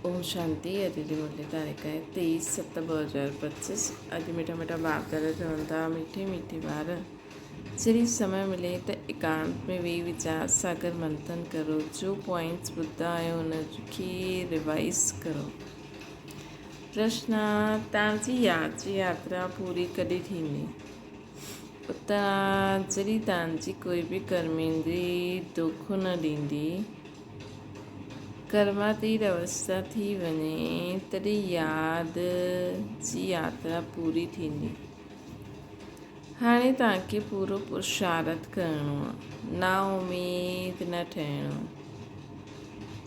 ओम शांति। अॼु जी मुरली तारीख़ आहे 23/7/2025। अॼु मिठा मिठा बाप दादा चवनि था, मीठे मीठे ॿार जॾहिं समय मिले त एकांत में वेही वीचार सागर मंथन करो। जो पॉइंट्स ॿुधा आहियो उनखे रिवाइज़ करो। प्रश्न: तव्हांजी यादि जी यात्रा पूरी कॾहिं थींदी? उत्तर: जॾहिं तव्हांजी कोई बि कर्मेंद्री दुख न ॾींदी, कर्मातीत अवस्था थी वञे, तॾहिं यादि जी यात्रा पूरी थींदी। हाणे तव्हांखे पूरो पुरुषार्थ करिणो आहे, ना उमेद न ठहिणो,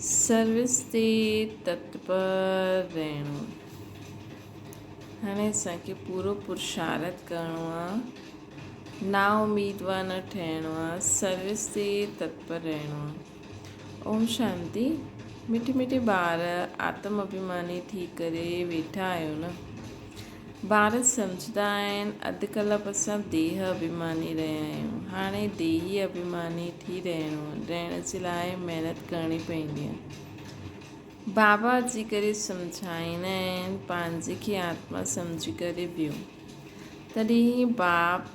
सर्विस ते तत्पर रहणो। हाणे असांखे पूरो पुरुषार्थ करिणो आहे, ना उमेदवार न ठहिणो आहे, सर्विस ते तत्पर रहणो आहे। ओम शांति। मिठे मिठे ॿार आत्म अभिमानी थी करे वेठा आहियो न। ॿार सम्झंदा आहिनि अॼुकल्ह असां देह अभिमानी रहिया आहियूं। हाणे देही अभिमानी थी रहण जे लाइ महिनत करणी पवंदी आहे। बाबा अची करे सम्झाईंदा आहिनि, पंहिंजे खे आत्मा सम्झी करे वियो, तॾहिं बाप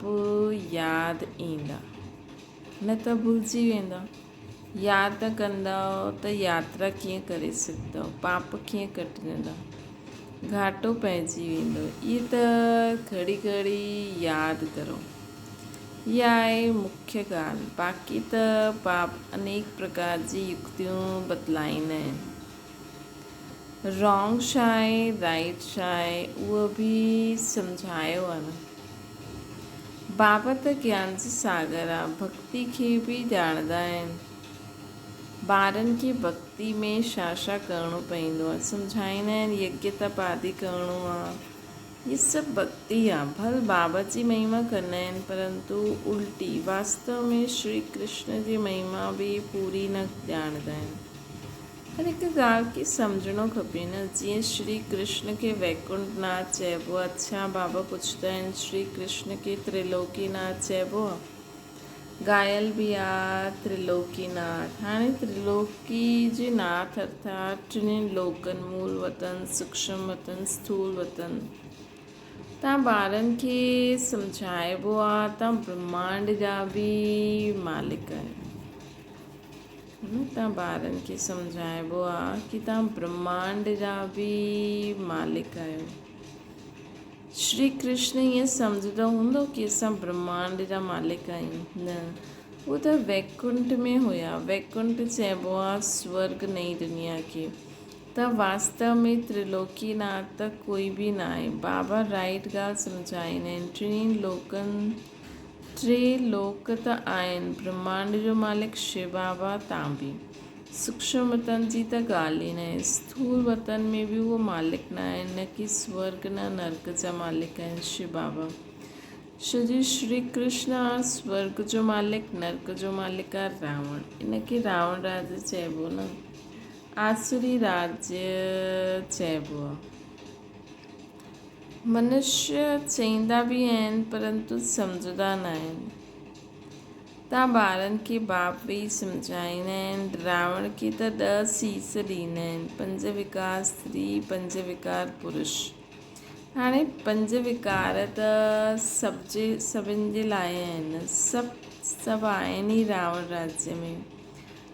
यादि ईंदा, न त भुलिजी वेंदा। यादि न कंदव त यात्रा कीअं करे सघंदव, पाप कीअं कटंदा, घाटो पइजी वेंदो। इहे त घड़ी घड़ी यादि करो, इहा आहे मुख्य ॻाल्हि। बाक़ी त पाप अनेक प्रकार जी युक्तियूं बतलाईंदा आहिनि। रॉन्ग छा आहे, राइट छा आहे, उहो बि सम्झायो आहे न। बाबा त ज्ञान जो सागर आहे, भक्ति खे बि ॼाणंदा आहिनि। ॿारनि खे भक्ति में छा छा करिणो पवंदो आहे सम्झाईंदा आहिनि। यज्ञ तप आदि करिणो आहे, इहे सभु भक्ति आहे। भल बाबा जी महिमा कंदा आहिनि, परंतु उल्टी। वास्तव में श्री कृष्ण जी महिमा बि पूरी न ॼाणंदा आहिनि। हर हिकु ॻाल्हि खे सम्झणो खपे न। जीअं श्री कृष्ण खे वैकुंठनाथ चइबो आहे, अच्छा बाबा पुछंदा आहिनि श्री कृष्ण खे त्रिलोकीनाथ चइबो आहे? गायल बि आहे त्रिलोकीनाथ। हाणे त्रिलोकी जे नाथ अर्थात टिनिनि लोकनि, मूल वतन, सूक्ष्म वतन, स्थूल वतन। तव्हां ॿारनि खे सम्झाइबो आहे तव्हां ब्रह्मांड जा बि मालिक आहियो। तव्हां ॿारनि खे सम्झाइबो आहे कि तव्हां ब्रह्मांड जा बि मालिक आहियो। श्री कृष्ण ईअं सम्झंदो हूंदो कि असां ब्रह्मांड जा मालिक आहियूं? न, उहो त वैकुंठ में हुया। वैकुंठ चइबो आहे स्वर्ग, नई दुनिया खे। त वास्तव में त्रिलोकीनाथ त कोई बि न आहे। बाबा राइट ॻाल्हि सम्झाईंदा आहिनि। टिनि लोकनि, टे लोक त आहिनि। ब्रह्मांड जो मालिक शिव बाबा, तव्हां बि। सूक्ष्म वतन जी त ॻाल्हि ई न आहे। स्थूल वतन में बि उहो मालिक न आहे, न कि स्वर्ग न नर्क जा मालिक आहिनि शिव बाबा। छोजी श्री कृष्ण आहे स्वर्ग जो मालिक, नर्क जो मालिक आहे रावण। इनखे रावण राज्य चइबो न, आसुरी राज्य चइबो आहे। मनुष्य चईंदा बि आहिनि परंतु सम्झंदा न आहिनि। तव्हां ॿारनि खे बाप वेही सम्झाईंदा आहिनि। रावण खे त 10 सीस ॾींदा आहिनि, 5 विकार स्त्री, 5 विकार पुरुष। हाणे 5 विकार त सभिनि जे लाइ आहिनि, सभु आहिनि ई रावण राज्य में।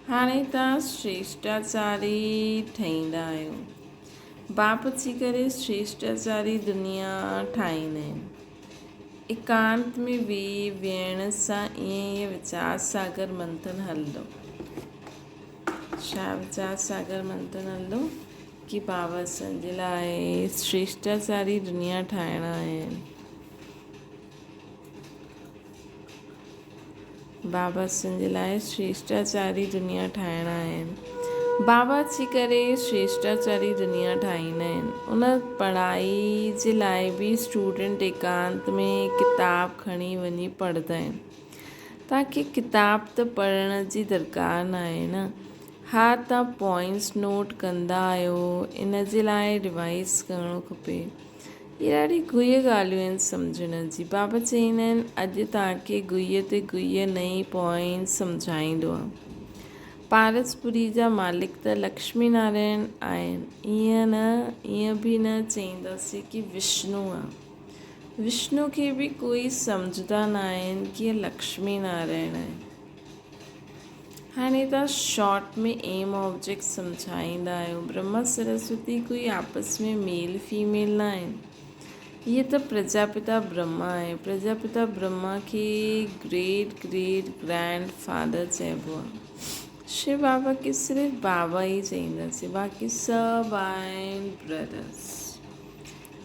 हाणे तव्हां श्रेष्ठाचारी ठहींदा आहियो। बाप अची करे श्रेष्ठाचारी दुनिया ठाहींदा आहिनि। एकांत में वेहण सां ईअं वीचार सागर मंथन हलंदो। छा वीचार सागर मंथन हलंदो? कि बाबा असांजे लाइ श्रेष्ठाचारी दुनिया ठाहिणा आहिनि। बाबा असांजे लाइ श्रेष्ठाचारी दुनिया ठाहिणा आहिनि। बाबा अची करे श्रेष्ठाचारी दुनिया ठाहींदा आहिनि। उन पढ़ाई जे लाइ बि स्टूडेंट एकांत में किताब खणी वञी पढ़ंदा आहिनि। तव्हांखे किताब त पढ़ण जी दरकार न आहे न। हा, तव्हां पॉइंट्स नोट कंदा आहियो, इन जे लाइ रिवाइज़ करिणो खपे। इहे ॾाढी गुह्य ॻाल्हियूं आहिनि सम्झण जी। बाबा चईंदा आहिनि अॼु तव्हांखे गुह्य ते गुह्य नई पॉइंट्स सम्झाईंदो आहे। पारसपुरी जा मालिक त लक्ष्मी नारायण आहिनि, ईअं बि न चईंदासीं कि विष्णु आहे। विष्णु खे बि कोई सम्झंदा न आहिनि कि हीअ लक्ष्मी नारायण आहे। हाणे तव्हां शॉर्ट में एम ऑब्जेक्ट सम्झाईंदा आहियो। ब्रह्मा सरस्वती कोई आपस में मेल फीमेल न आहिनि। ये त प्रजापिता ब्रह्मा आहे। प्रजापिता ब्रह्मा खे ग्रेट ग्रेट ग्रैंड फादर चइबो आहे। शिव बाबा खे सिर्फ़ु बाबा ई चईंदासीं, बाक़ी सभु आहिनि ब्रदर्स।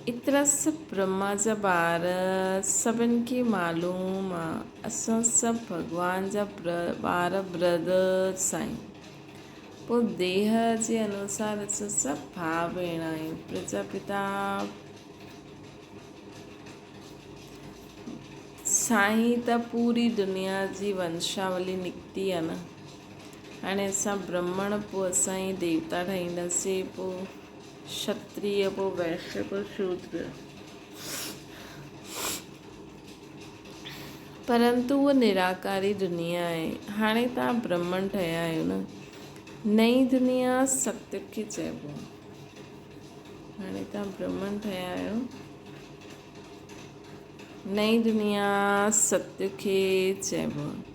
एतिरा सभु ब्रह्मा जा ॿार सभिनि खे मालूम आहे असां सभु भॻवान जा ॿार ब्रदर्स आहियूं। पोइ देह जे अनुसार असां सभु भाउ भेण आहियूं। प्रजापिता साईं त पूरी दुनिया जी वंशावली निकिती आहे न। हाणे असां ब्राह्मण, पोइ असां ई देवता ठाहींदासीं, पोइ क्षत्रिय, पोइ वैश्य, पोइ शूद्र। परंतु उहा निराकारी दुनिया आहे। हाणे तव्हां ब्राह्मण ठहिया आहियो न। नई दुनिया सत्य खे चइबो आहे। हाणे तव्हां ब्राह्मण ठहिया आहियो, नई दुनिया सत्य खे चइबो आहे।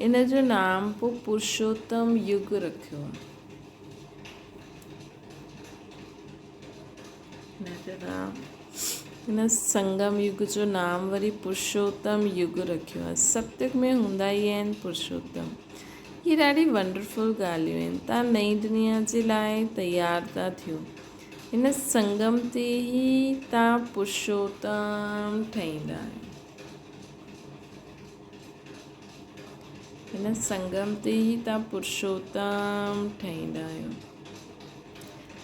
इन जो नाम पोइ पुरुषोत्तम युग रखियो आहे। हिन संगम युग जो नाम वरी पुरुषोत्तम युग रखियो आहे। सत्युग में हूंदा ई आहिनि पुरुषोत्तम। ये ॾाढी वंडरफुल ॻाल्हियूं आहिनि। तव्हां नई दुनिया जे लाइ तयारु था थियो। हिन संगम ते ई तव्हां पुरुषोत्तम ठहींदा आहियो। हिन संगम ते ई तव्हां पुरुषोत्तम ठहींदा आहियो।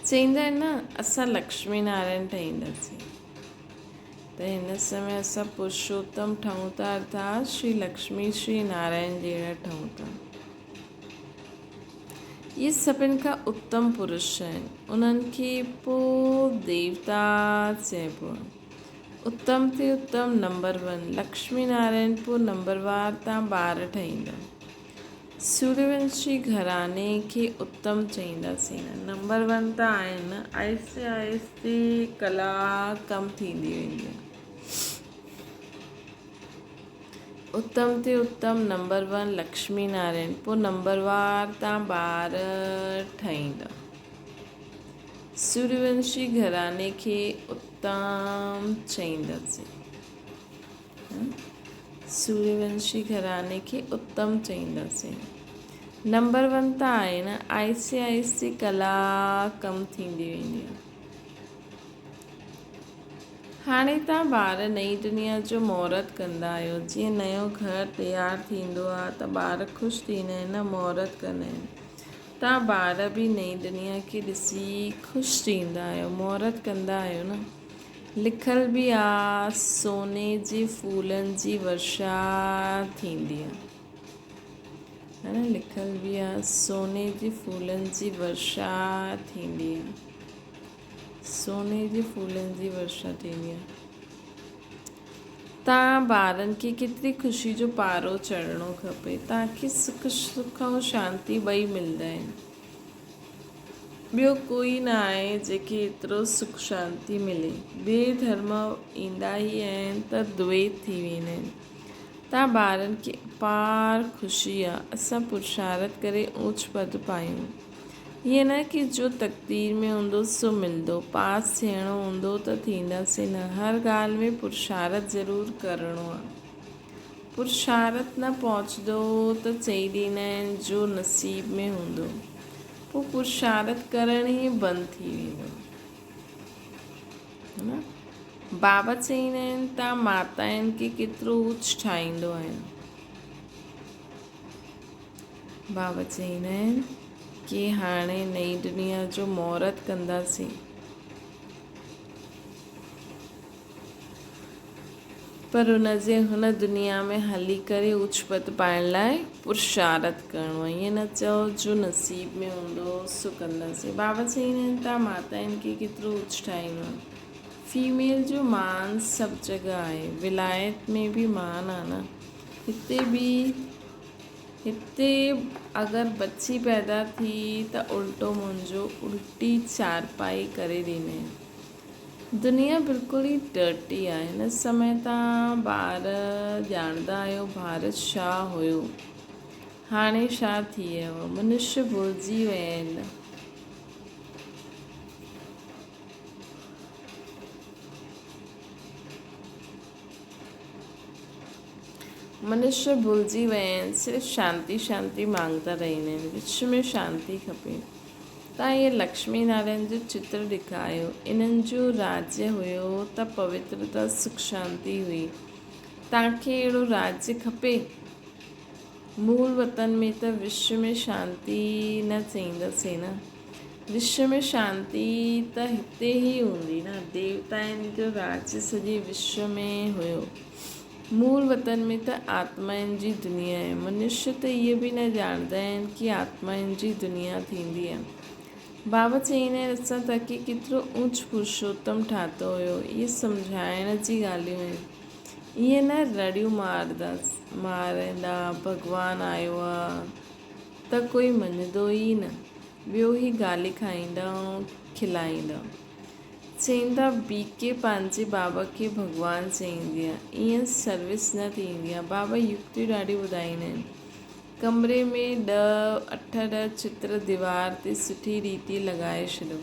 चईंदा आहिनि न असां लक्ष्मी नारायण ठहींदासीं, त हिन समय असां पुरुषोत्तम ठहूं था, अर्थात श्री लक्ष्मी श्री नारायण जहिड़ा ठहूं था। इहे सभिनि खां उत्तम पुरुष आहिनि। उन्हनि खे पोइ देवता चइबो आहे। उत्तम ते उत्तम नंबर 1 लक्ष्मी नारायण। पोइ नंबरवार तव्हां ॿार ठहींदा। सूर्यवंशी घराने खे उत्तम चईंदासीं न। नंबर 1 त आहिनि, आहिस्ते आहिस्ते कला कम थींदी वेंदी आहे। उत्तम ते उत्तम नंबर 1 लक्ष्मी नारायण। पोइ नंबरवार तव्हां ॿार ठाहींदा। सूर्यवंशी घराने खे उत्तम चईंदासीं। सूर्यवंशी घराने खे उत्तम चईंदासीं। नंबर 1 त आहे न, आहिस्ते आहिस्ते कला कम थींदी वेंदी आहे। हाणे तव्हां ॿार नई दुनिया जो महूरत कंदा आहियो। जीअं नयो घरु तयारु थींदो आहे त ॿार ख़ुशि थींदा आहिनि न, महूरत कंदा आहिनि। तव्हां ॿार बि नई दुनिया खे ॾिसी ख़ुशि थींदा आहियो, महूरत कंदा आहियो न। लिखियलु बि आहे सोने जे फूलनि जी वर्षा थींदी आहे, है न। लिखियलु बि आहे सोने जे फूलनि जी वर्षा थींदी आहे। सोने जे फूलनि जी वर्षा थींदी आहे। तव्हां ॿारनि खे केतिरी ख़ुशी जो पारो चढ़णो खपे। तव्हांखे सुख ऐं शांती ॿई मिलंदा आहिनि। ॿियो कोई न आहे जंहिंखे एतिरो सुख शांती मिले। ॿिए धर्म ईंदा ई आहिनि त द्वैत थी वेंदा आहिनि। तव्हां ॿारनि खे अपार ख़ुशी आहे असां पुरुषारत करे ऊच पद पायूं। ईअं न कि जो तक़दीर में हूंदो सो मिलंदो, पास थियणो हूंदो त थींदासीं न। हर ॻाल्हि में पुरुषारत ज़रूरु करिणो आहे। पुरुषारत न पहुचंदो त चई ॾींदा आहिनि जो नसीब में हूंदो। पोइ पुरुषारत करण ई बंदि थी वेंदो, है न। बाबा चईंदा आहिनि तव्हां माताउनि खे केतिरो ऊच ठाहींदो आहियो। बाबा चईंदा आहिनि कि हाणे नई दुनिया जो महूरत कंदासीं, पर हुन दुनिया में हली करे ऊच पद पाइण लाइ पुरुषारत करिणो आहे। ईअं न चओ जो नसीब में हूंदो सो कंदासीं। बाबा चईंदा आहिनि तव्हां माताउनि खे केतिरो ऊच ठाहींदो आहे। फीमेल जो मान सभु जॻह आहे। विलायत में बि मान आहे न। हिते बि हिते अगरि बची पैदा थी त उल्टो मुंहिंजो उल्टी चारपाई करे ॾिने। दुनिया बिल्कुलु ई डर्टी आहे। हिन समय तव्हां ॿार ॼाणंदा आहियो भारत छा हुयो, हाणे छा थी वियो। मनुष्य भुलिजी विया आहिनि। मनुष्य भुलिजी विया आहिनि, सिर्फ़ु शांती शांती मांगता रहंदा आहिनि, विच में शांती खपे। तव्हां इहे लक्ष्मी नारायण जो चित्र ॾेखारियो। इन्हनि जो राज्य हुयो त पवित्रता सुख शांती हुई। तव्हांखे अहिड़ो राज्य खपे? मूल वतन में त विश्व में शांती न चईंदासीं न। विश्व में शांति त हिते ई हूंदी न। देवताउनि जो राज्य सॼे विश्व में हुयो। मूल वतन में त आत्माउनि जी दुनिया आहे। मनुष्य त इहे बि न ॼाणंदा आहिनि कि आत्माउनि जी दुनिया थींदी आहे। बाबा चईंदा आहिनि असां तव्हांखे केतिरो ऊच पुरुषोत्तम ठातो हुयो। इहे सम्झाइण जी ॻाल्हियूं आहिनि। इहे न रड़ियूं मारंदा भॻवानु आयो आहे त कोई मञंदो ई न। ॿियो ई गाली खाईंदा ऐं खिलाईंदा। चईंदा बीके पंहिंजे बाबा खे भॻवानु चईंदी आहे। ईअं सर्विस न थींदी आहे। बाबा युक्तियूं ॾाढी ॿुधाईंदा आहिनि। कमरे में 8-10 चित्र दीवार ते सुठी रीति लॻाए छॾियो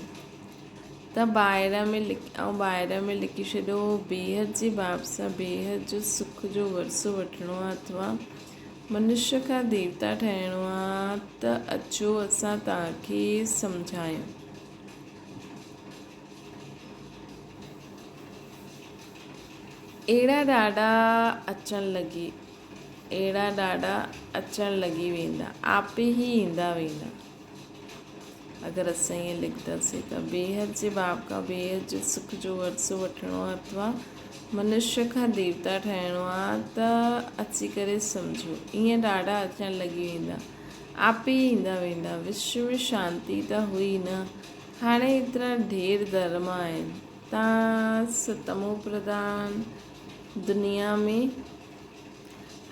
त ॿाहिरि में लिखी छॾियो बेहद जे बाब सां बेहद जो सुख जो वरसो वठिणो आहे अथवा मनुष्य खां देवता ठहिणो आहे त अचो असां तव्हांखे सम्झायूं। अहिड़ा ॾाढा अचण लॻी वेंदा, आपे ई ईंदा वेंदा। अगरि असां ईअं लिखंदासीं त बेहद जे बाब खां बेहद जो सुख जो वरसो वठिणो आहे अथवा मनुष्य खां देवता ठहिणो आहे त अची करे सम्झो। ईअं ॾाढा अचण लॻी वेंदा, आपे ई ईंदा वेंदा। विश्व में शांती त हुई न। हाणे एतिरा ढेर धर्म आहिनि। तव्हां तमो प्रधान दुनिया में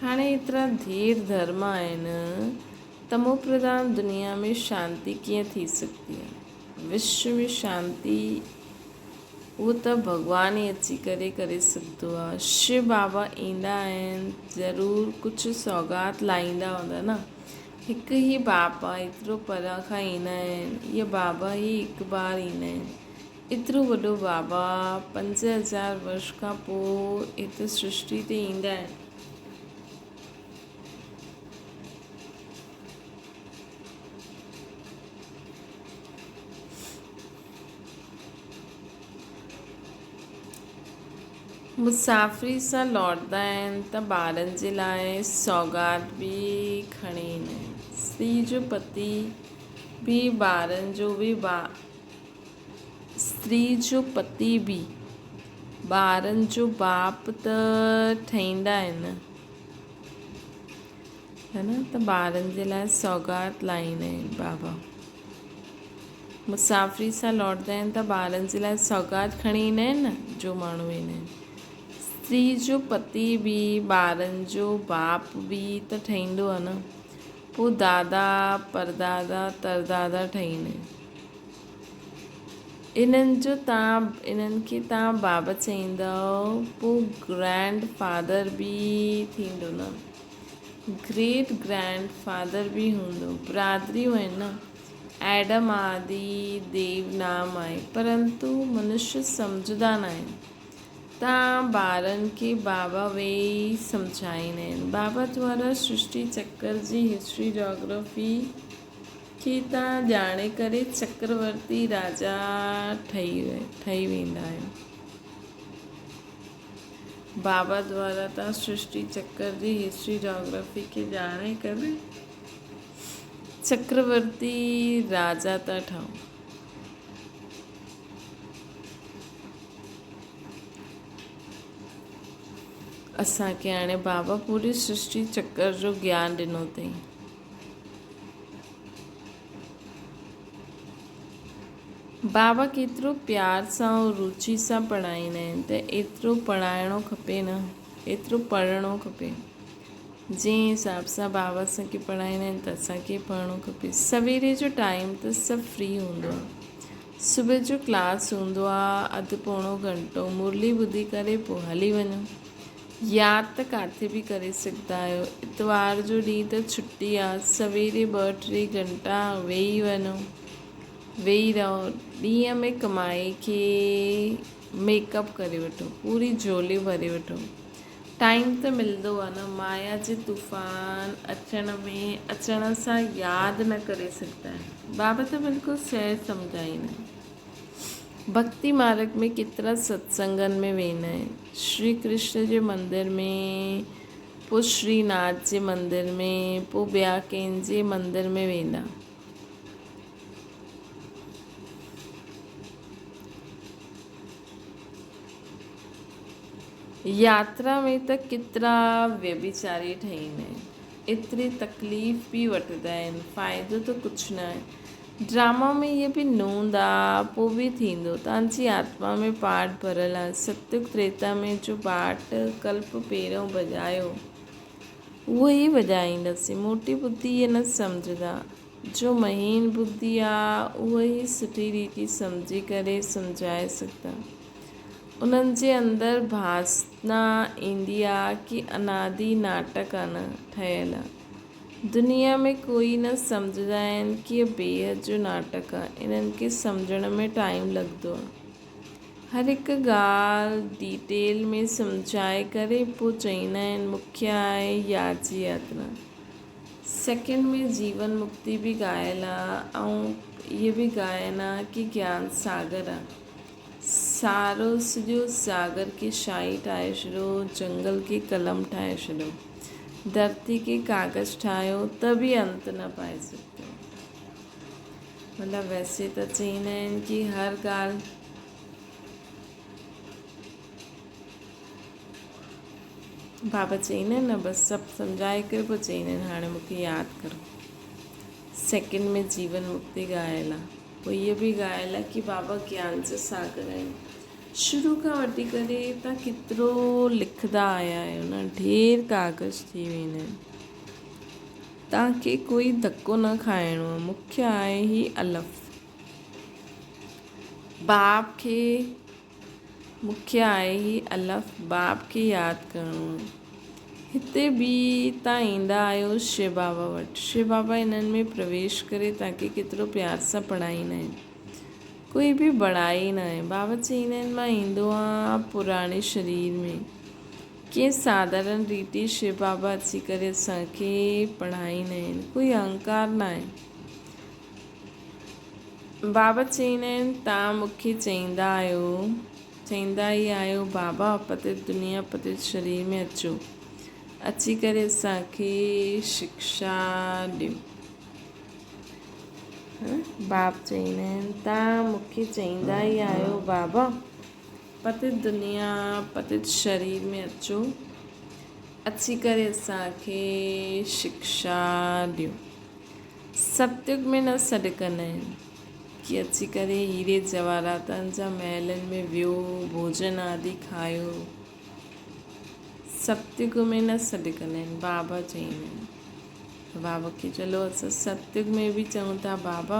हाणे एतिरा ढेर धर्म आहिनि। तमो प्रधान दुनिया में शांती कीअं थी सघंदी आहे? विश्व में शांती उहो त भॻवान ई अची करे सघंदो आहे। शिव बाबा ईंदा आहिनि, ज़रूरु कुझु सौगात लाहींदा हूंदा न। हिकु ई बाप आहे, एतिरो परियां खां ईंदा आहिनि। इहे बाबा ई हिकु बार ईंदा आहिनि। एतिरो वॾो बाबा 5000 वर्ष खां पोइ हिते सृष्टि ते ईंदा आहिनि। मुसाफ़िरी सां लौटंदा आहिनि त ॿारनि जे लाइ सौगात बि खणी ईंदा आहिनि। स्त्री जो पति बि ॿारनि जो बि स्त्री जो पति बि ॿारनि जो बाप त ठहींदा आहिनि है न। त ॿारनि जे लाइ सौगात लाहींदा आहिनि बाबा। मुसाफ़िरी सां लौटंदा आहिनि त ॿारनि जे लाइ सौगात खणी ईंदा आहिनि न, जो माण्हू वेंदा आहिनि। स्त्री जो पति बि ॿारनि जो बाप बि त ठहींदो आहे न। पोइ दादा परदादा तरदादा ठहींदा आहिनि। इन्हनि खे तव्हां बाबा चईंदव, पोइ ग्रैंड फादर बि थींदो न, ग्रेट ग्रैंड फादर बि हूंदो। बिरादरियूं आहिनि न। एडम आदि देव नाम आहे, परंतु मनुष्य सम्झंदा न आहिनि। तव्हां ॿारनि खे बाबा वेही सम्झाईंदा आहिनि। बाबा द्वारा सृष्टि चक्र जी हिस्ट्री जोग्राफी खे तव्हां ॼाणे करे चक्रवर्ती राजा ठही वेंदा आहियो। बाबा द्वारा तव्हां सृष्टि चक्र जी हिस्ट्री जोग्राफी खे ॼाणे करे चक्रवर्ती राजा था ठहो। असांखे हाणे बाबा पूरी सृष्टि चक्र जो ज्ञान ॾिनो अथई। बाबा केतिरो प्यार सां ऐं रुचि सां पढ़ाईंदा आहिनि त एतिरो पढ़ाइणो खपे न, एतिरो पढ़णो खपे। जंहिं हिसाब सां बाबा असांखे पढ़ाईंदा आहिनि त असांखे पढ़णो खपे। सवेरे जो टाइम त सभु फ्री हूंदो आहे। सुबुह जो क्लास हूंदो आहे, अधु पोणो घंटो मुरली ॿुधी करे पोइ हली वञो। यादि त किथे बि करे सघंदा आहियो। इतवार जो ॾींहुं त छुटी आहे, सवेरे 2-3 घंटा वेही वञो, वेही रहो। ॾींहं में कमाई खे मेकअप करे वठो, पूरी झोली भरे वठो। टाइम त मिलंदो आहे न। माया जे तूफ़ान अचण सां यादि न करे सघंदा आहिनि। बाबा त बिल्कुलु सही सम्झाईंदा आहिनि। भक्ति मार्ग में केतिरा सत्संगनि में वेंदा आहिनि। श्री कृष्ण जे मंदर में, पोइ श्रीनाथ जे मंदर में, पोइ ॿिया कंहिंजे मंदर में वेंदा। यात्रा में त केतिरा व्यभिचारी ठहींदा आहिनि, एतिरी तकलीफ़ बि वठंदा आहिनि, फ़ाइदो त कुझु न आहे। ड्रामा में इहे बि नूंद आहे, पोइ बि थींदो। तव्हांजी आत्मा में पाठ भरियलु आहे। सतयुग त्रेता में जो पाठ कल्प पहिरियों बजायो, उहो ई वॼाईंदासीं। मोटी बुद्धि इहे न सम्झंदा। जो महीन बुद्धि आहे उहो ई सुठी रीति सम्झी करे सम्झाए सघंदा। उन्हनि जे अंदरि भासना ईंदी आहे कि अनादि नाटक आहे न ठहियलु आहे। दुनिया में कोई न सम्झंदा आहिनि कि इहो बेहद जो नाटक आहे। इन्हनि खे सम्झण में टाइम लॻंदो आहे। हर हिकु ॻाल्हि डिटेल में सम्झाए करे पोइ चईंदा आहिनि मुख्य आहे यादि जी यात्रा। सेकेंड में जीवन मुक्ति बि ॻायल आहे ऐं इहे बि ॻाइनि आहे कि ज्ञान सागर आहे। सारो सॼो सागर खे शाही ठाहे छॾियो, जंगल खे कलम ठाहे छॾियो, धरती खे कागज़ ठाहियो त बि अंत न पाए सघंदो। मतिलबु वैसे त चईंदा आहिनि कि हर ॻाल्हि बाबा चईंदा आहिनि न, बसि सभु सम्झाए करे पोइ चईंदा आहिनि हाणे मूंखे यादि करो। सेकेंड में जीवन मुक्ति ॻायल आहे। पोइ इहो बि ॻायल आहे कि बाबा ज्ञान जा सागर आहिनि। शुरू खां वठी करे तव्हां केतिरो लिखंदा आया आहियो न, ढेर कागज़ थी वेंदा आहिनि। तव्हांखे कोई धक्को न खाइणो आहे। मुख्य आहे ही अलफ़। बाप खे मुख्य आहे ही अलफ़, बाप खे यादि करिणो आहे। हिते बि तव्हां ईंदा आहियो शिव बाबा वटि। शिव बाबा इन्हनि में प्रवेश करे तव्हांखे केतिरो प्यार सां पढ़ाईंदा आहिनि। कोई बि बड़ाई न आहे। बाबा चईंदा आहिनि मां ईंदो आहियां पुराणे शरीर में। कंहिं साधारण रीति शिव बाबा अची करे असांखे पढ़ाईंदा आहिनि। कोई अहंकार न आहे। बाबा चईंदा आहिनि तव्हां मूंखे चईंदा ई आहियो बाबा पतित दुनिया पतित शरीर में अचो, अची करे असांखे शिक्षा ॾियो। बाप चईंदा आहिनि तव्हां मूंखे चईंदा ई आहियो बाबा पतित दुनिया पतित शरीर में अचो, अची करे असांखे शिक्षा ॾियो। सतयुग में न सॾु कंदा आहिनि कि अची करे हीरे जवाहरातनि जा महलनि में वियो, भोजन आदि खायो। सतयुग में न सॾु कंदा आहिनि। बाबा चईंदा आहिनि। बाबा खे चलो असां सतयुग में बि चऊं था बाबा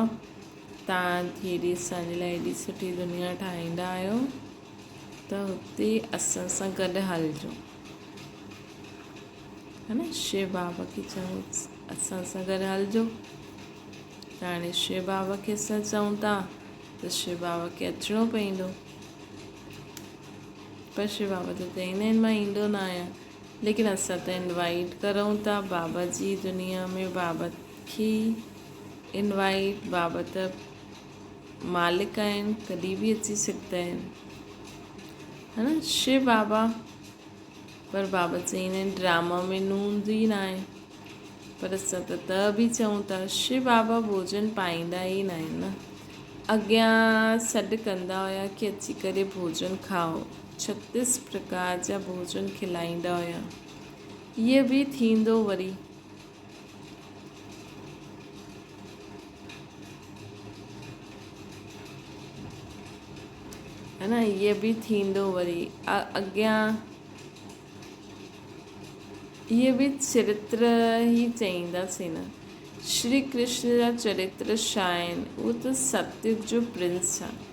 तव्हां हेॾी असांजे लाइ हेॾी सुठी दुनिया ठाहींदा आहियो त हुते असां सां गॾु हलिजो, है न। शिव बाबा खे चऊं असां सां गॾु हलिजो। त हाणे शिव बाबा खे असां चऊं था त शिव बाबा खे अचिणो पवंदो। पर शिव बाबा त चईंदा आहिनि मां ईंदो न आहियां। लेकिन असां त इनवाइट करूं था बाबा जी दुनिया में। बाबा खे इनवाइट, बाबा त मालिक आहिनि, कॾहिं बि अची सघंदा आहिनि, है न। शिव बाबा पर बाबा चईंदा आहिनि ड्रामा में नूंद ई न आहे। पर असां त बि चऊं था। शिव बाबा भोजन पाईंदा ई न आहिनि न। अॻियां सॾु कंदा हुया कि अची करे भोजन खाओ। 36 प्रकार जा भोजन खिलाईंदा हुया। इहे बि थींदो वरी। है न, इहे बि थींदो वरी। अॻियां इहे बि चरित्र ई चईंदासीं न। श्री कृष्ण जा चरित्र छा आहिनि? उहो त सतयुग जो प्रिंस आहे।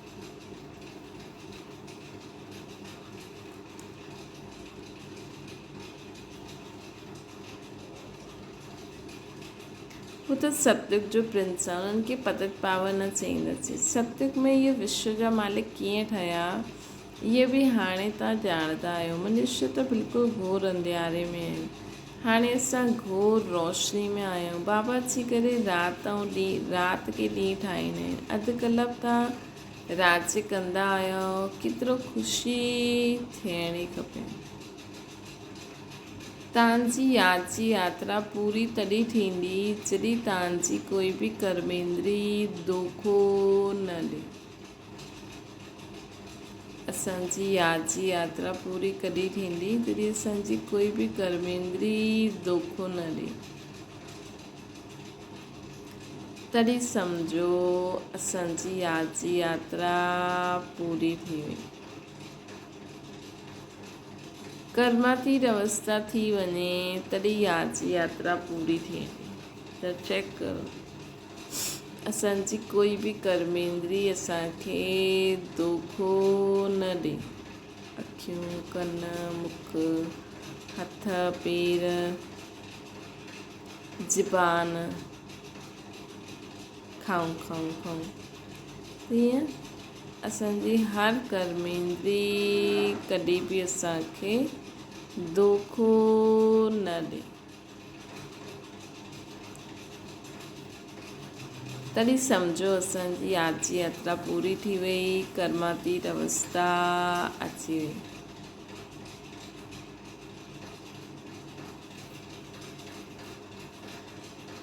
वो त सतयुग जो प्रिंस आहे। उन्हनि खे पतित पावन न चईंदासीं। सतयुग में इहे विश्व जा मालिक कीअं ठहिया, इहे बि हाणे तव्हां ॼाणंदा आहियो। मनुष्य त बिल्कुलु घोर अंधियारे में आहिनि, हाणे असां घोर रोशनी में आहियूं। बाबा अची करे राति खे ॾींहुं ठाहींदा आहिनि। अधु कलाक तव्हां राज्य कंदा आहियो, केतिरो ख़ुशी थियणी खपे। तव्हांजी यादि जी यात्रा पूरी तॾहिं थींदी जॾहिं तव्हांजी कोई बि कर्मेंद्री दोखो न ॾे। असांजी यादि जी यात्रा पूरी कॾहिं थींदी जॾहिं असांजी कोई बि कर्मेंद्री दोखो न ॾे। तॾहिं सम्झो असांजी यादि जी यात्रा पूरी थी वई। कर्मातीत अवस्था थी वञे तॾहिं यादि जी यात्रा पूरी थिए। त चेक करो, असांजी कोई बि कर्मेंद्री असांखे दोखो न ॾे। अखियूं, कन, मुख, हथ, पेर, ज़बान, खाऊं खाऊं खाऊं, हीअं असांजी हर कर्मेंद्री कॾहिं बि असांखे दोखो न ॾे। तॾहिं सम्झो असांजी यादि जी यात्रा पूरी थी वई, कर्मातीत अवस्था अची वई।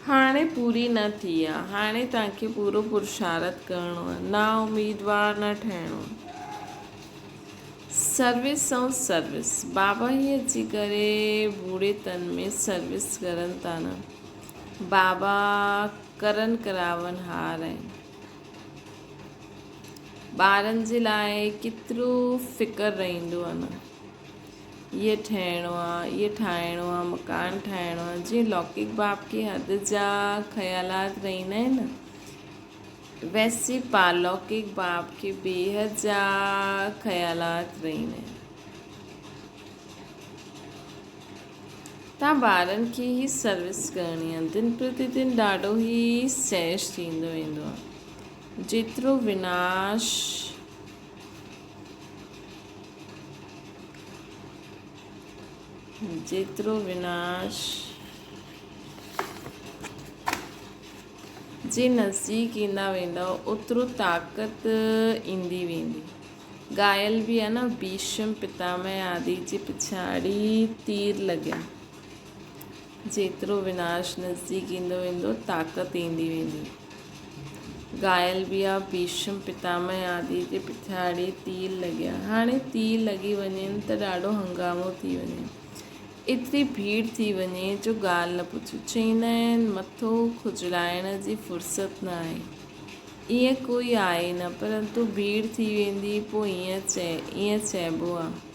हाणे पूरी न थी आहे, हाणे तव्हांखे पूरो पुरुषार्थ करिणो आहे, ना उम्मीदवार न ठहिणो आहे। सर्विस ऐं सर्विस, बाबा ई अची करे बूढ़े तन में सर्विस करनि था न। बाबा करन करावन हार आहिनि। ॿारनि जे लाइ केतिरो फ़िकर रहंदो आहे न। इहे ठहिणो आहे, इहे ठाहिणो आहे, मकान ठाहिणो आहे। जीअं लौकिक बाप खे हद जा ख़्यालात रहंदा आहिनि न, वैसे पालौकिक बाप के बेहद जा ख़्यालात रहंदा आहिनि। तव्हां ॿारनि खे ई सर्विस करणी आहे। दिन प्रतिदिन ॾाढो ई सहज थींदो वेंदो आहे। जेतिरो विनाश जे नज़दीक ईंदा वेंदा ओतिरो ताक़त ईंदी वेंदी। ॻायल बि आहे न, भीष्म पितामह आदि जे पिछाड़ी तीर लॻिया। जेतिरो विनाश नज़दीक ईंदो वेंदो ताक़त ईंदी वेंदी। ॻायल बि आहे, भीष्म पितामह आदि जे पिछाड़ी तीर लॻिया। हाणे तीर लॻी वञनि त ॾाढो हंगामो थी वञे, एतिरी भीड़ थी वञे जो ॻाल्हि न पुछो। चईंदा आहिनि मथो खुजलाइण जी फुर्सत न आहे। ईअं कोई आहे न, परंतु भीड़ थी वेंदी। पोइ ईअं चइबो आहे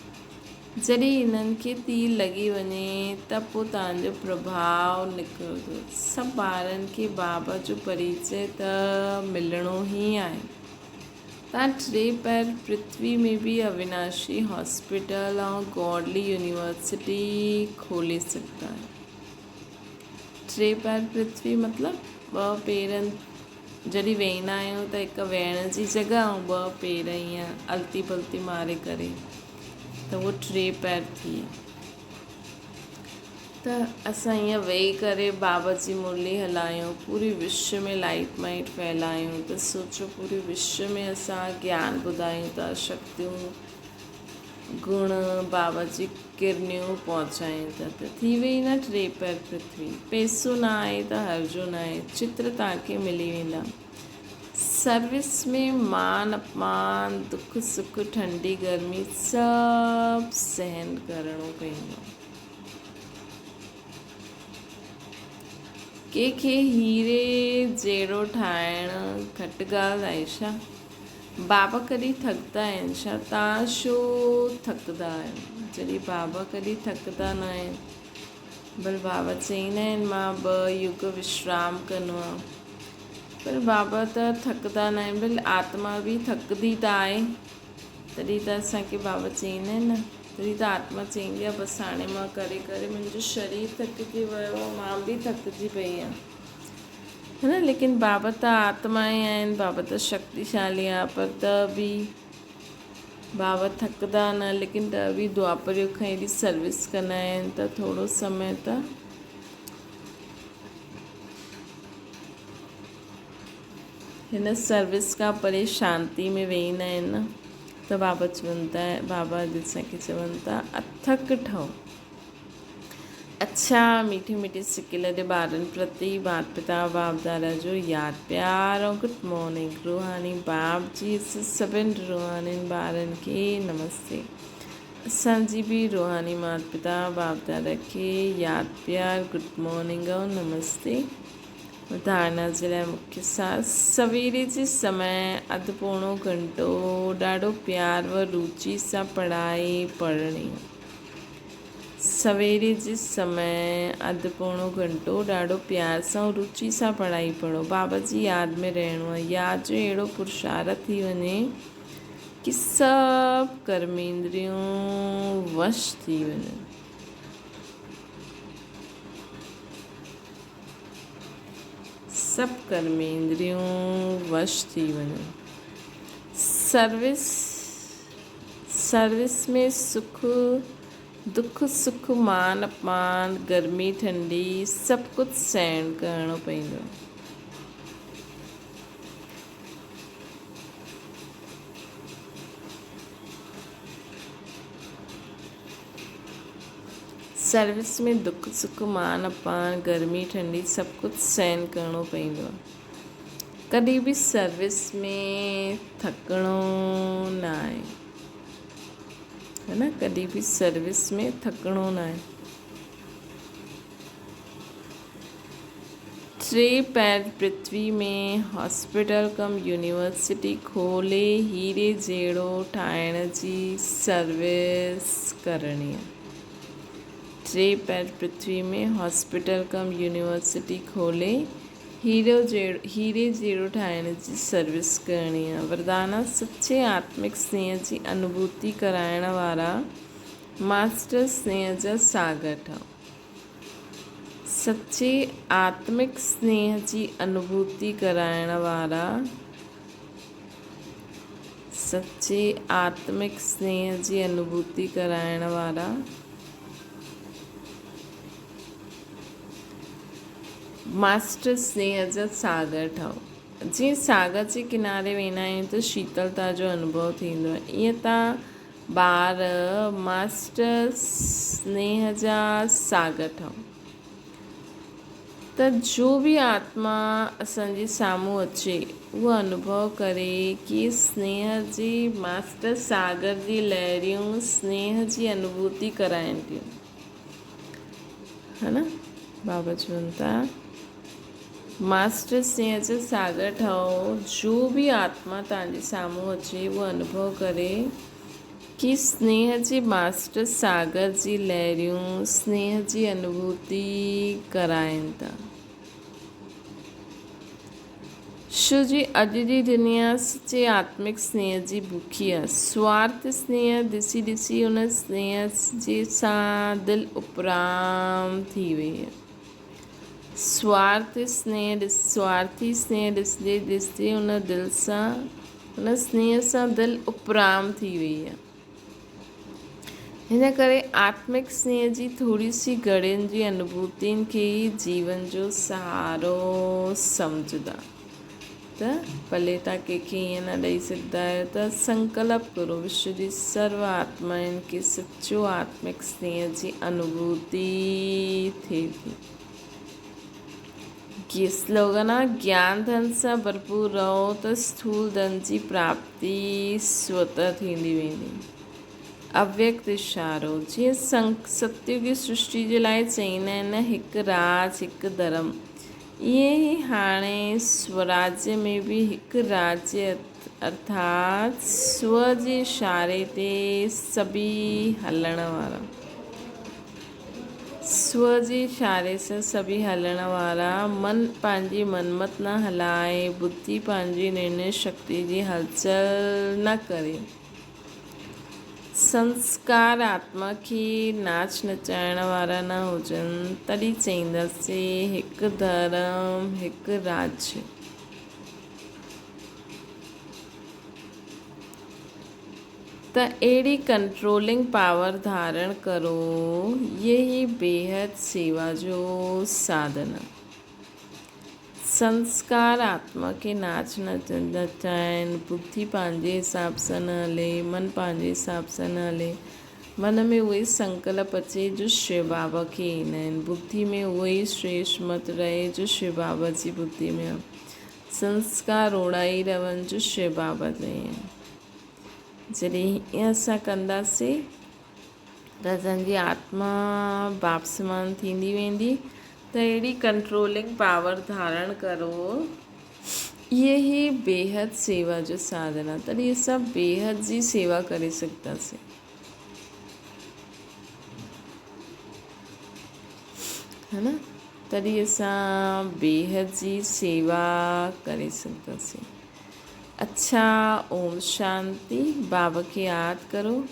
जॾहिं हिननि खे तीर लॻी वञे त पोइ तव्हांजो प्रभाव निकिरंदो। सभु ॿारनि खे बाबा जो परिचय त मिलणो ई आहे। तव्हां 3 पैर पृथ्वी में बि अविनाशी हॉस्पिटल ऐं गॉडली यूनिवर्सिटी खोले सघंदा आहियो। 3 पैर पृथ्वी मतिलबु 2 पेरनि जॾहिं वेहींदा आहियूं त हिकु वेहण जी जॻह ऐं 2 पेर ईअं अलती पलती मारे करे, त उहो 3 पैर थी। त असां ईअं वेही करे बाबा जी मुरली हलायूं, पूरे विश्व में लाइट माइट फैलायूं। त सोचो पूरे विश्व में असां ज्ञान ॿुधायूं था, शक्तियूं, गुण, बाबा जी किरनियूं पहुचायूं था। त थी वई न 3 पैर पृथ्वी। पैसो न आहे त हर्जो न आहे, चित्र तव्हांखे मिली वेंदा। सर्विस में मान अपमान, दुख सुख, ठंडी गर्मी सभु सहन करिणो पवंदो। कंहिंखे हीरे जहिड़ो ठाहिणु घटि ॻाल्हि आहे छा? बाबा कॾहिं थकंदा आहिनि छा? तव्हां छो थकंदा आहियो? जॾहिं बाबा कॾहिं थकंदा न आहिनि भल बाबा चईंदा आहिनि मां 2 युग विश्राम कंदो आहियां, पर बाबा त थकंदा न आहिनि, भले आत्मा बि थकंदी त आहे, तॾहिं त असांखे बाबा चईंदा आहिनि न, तॾहिं त आत्मा चईंदी आहे बसि हाणे मां करे करे मुंहिंजो शरीर थकिजी वियो आहे, मां बि थकिजी पई आहियां, है न। लेकिन बाबा त आत्मा ई आहिनि, बाबा त शक्तिशाली आहे, पर त बि बाबा थकंदा न, लेकिन त बि द्वापर युग खां हेॾी सर्विस कंदा आहिनि त थोरो समय त हिन सर्विस खां परे शांती में वेहींदा आहिनि न, त बाबा असांखे चवनि था अथक ठहो। अच्छा मीठे मीठे सिकिल जे ॿारनि प्रति माता पिता बाप दादा जो यादि प्यार ऐं गुड मॉर्निंग। रूहानी बाप जी सभिनि रूहानी ॿारनि खे नमस्ते। असांजी बि रूहानी माता पिता बाप दादा खे यादि प्यार गुड मॉर्निंग ऐं नमस्ते। धारणा जे लाइ मुख्य सार सवेरे जे समय अधु पौणो घंटो ॾाढो प्यार व रुचि सां पढ़ाई पढ़णी। सवेरे जे समय अधु पौणो घंटो ॾाढो प्यार सां रुचि सां पढ़ाई पढ़ो। बाबा जी यादि में रहणो आहे। यादि जो अहिड़ो पुरुषार्थ थी वञे कि सभु कर्मेंद्रियूं वश थी वञनि। सभु कर्मेंद्रियूं वश थी वञनि। सर्विस में सुख दुख सुख मान अपमान गर्मी ठंडी सभु कुझु सहन करिणो पवंदो। सर्विस में दुख सुख मान अपमान गर्मी ठंडी सभु कुझु सहन करिणो पवंदो आहे। कॾहिं बि सर्विस में थकिणो न आहे, है न। कॾहिं बि सर्विस में थकिणो न आहे। 3 पैर पृथ्वी में हॉस्पिटल कम यूनिवर्सिटी खोले हीरे जहिड़ो ठाहिण जी सर्विस करणी आहे। 3 पैर पृथ्वी में हॉस्पिटल कम यूनिवर्सिटी खोले हीरे जहिड़ो ठाहिण जी सर्विस करणी आहे। वरदाना सचे आत्मिक स्नेह जी अनुभूति कराइण वारा मास्टर स्नेह जा सागर ठहो। सचे आत्मिक स्नेह जी अनुभूति कराइण वारा सचे आत्मिक स्नेह जी अनुभूति कराइण वारा मास्टर स्नेह जा सागर ठहो। जीअं सागर जे किनारे वेंदा आहियूं त शीतलता जो अनुभव थींदो आहे, ईअं तव्हां ॿार मास्टर स्नेह जा सागर ठहो। त जो बि आत्मा असांजे साम्हूं अचे उहो अनुभव करे कि स्नेह जी मास्टर सागर जी लहरियूं स्नेह जी अनुभूति कराइनि थियूं, है न। बाबा चवनि था मास्टर स्नेह जा सागर ठहो। जो बि आत्मा तव्हांजे साम्हूं अचे उहो अनुभव करे कि स्नेह जी मास्टर सागर जी लहरियूं स्नेह जी अनुभूति कराइनि था। शिव जी अॼु जी दुनिया सचे आत्मिक स्नेह जी बुखी आहे। स्वार्थ स्नेह ॾिसी ॾिसी उन स्नेह जे सां दिलि उपराम थी वई आहे। स्वार्थी स्नेह ॾिसंदे ॾिसंदे उन स्नेह सां दिलि उपराम थी वई आहे। हिन करे आत्मिक स्नेह जी थोरी सी घड़ियुनि जी अनुभूतियुनि खे ई जीवन जो सहारो सम्झंदा। त भले तव्हां कंहिंखे ईअं न ॾेई सघंदा आहियो त संकल्प करो विश्व जी सर्व आत्माउनि खे सचो आत्मिक स्नेह जी अनुभूति थिए थी। ये स्लोगन आहे ज्ञान धन सां भरपूर रहो त स्थूल धन जी प्राप्ति स्वतः थींदी वेंदी। अव्यक्त इशारो जीअं सतयुगी सृष्टि जे लाइ चईंदा आहिनि हिकु राज हिकु धर्म, ईअं ई हाणे स्वराज्य में बि हिकु राज्य अर्थात स्व जे इशारे ते सभी हलण वारा। स्व जे इशारे सां सभी हलण वारा, मन पंहिंजी मनमत न हलाए, बुद्धि पंहिंजी निर्णय शक्ति जी हलचल न करे। संस्कार आत्मा खे नाच नचाइण वारा न हुजनि, तॾहिं चईंदासीं हिकु धर्म हिकु राज्य। त अहिड़ी कंट्रोलिंग पावर धारण करो, यही बेहद सेवा जो साधन आहे। संस्कार आत्मा खे नाच नचाइनि, बुद्धि पंहिंजे हिसाब सां न हले, मन पंहिंजे हिसाब सां न हले। मन में उहे संकल्प अचे जो शिव बाबा खे ईंदा आहिनि, बुद्धि में उहे श्रेष्ठ मत रहे जो शिव बाबा जी बुद्धि में आहे। संस्कार ओड़ा ई रहनि जो शिव बाबा चई आहिनि। जॾहिं हीअं असां कंदासीं त असांजी आत्मा बाप समान थींदी वेंदी। त अहिड़ी कंट्रोलिंग पावर धारण करो, इहे ई बेहद सेवा जो साधन आहे। तॾहिं असां बेहद जी सेवा करे सघंदासीं। है न, तॾहिं असां बेहद जी सेवा करे सघंदासीं। अच्छा, ओम शांति। बाबा खे यादि करो।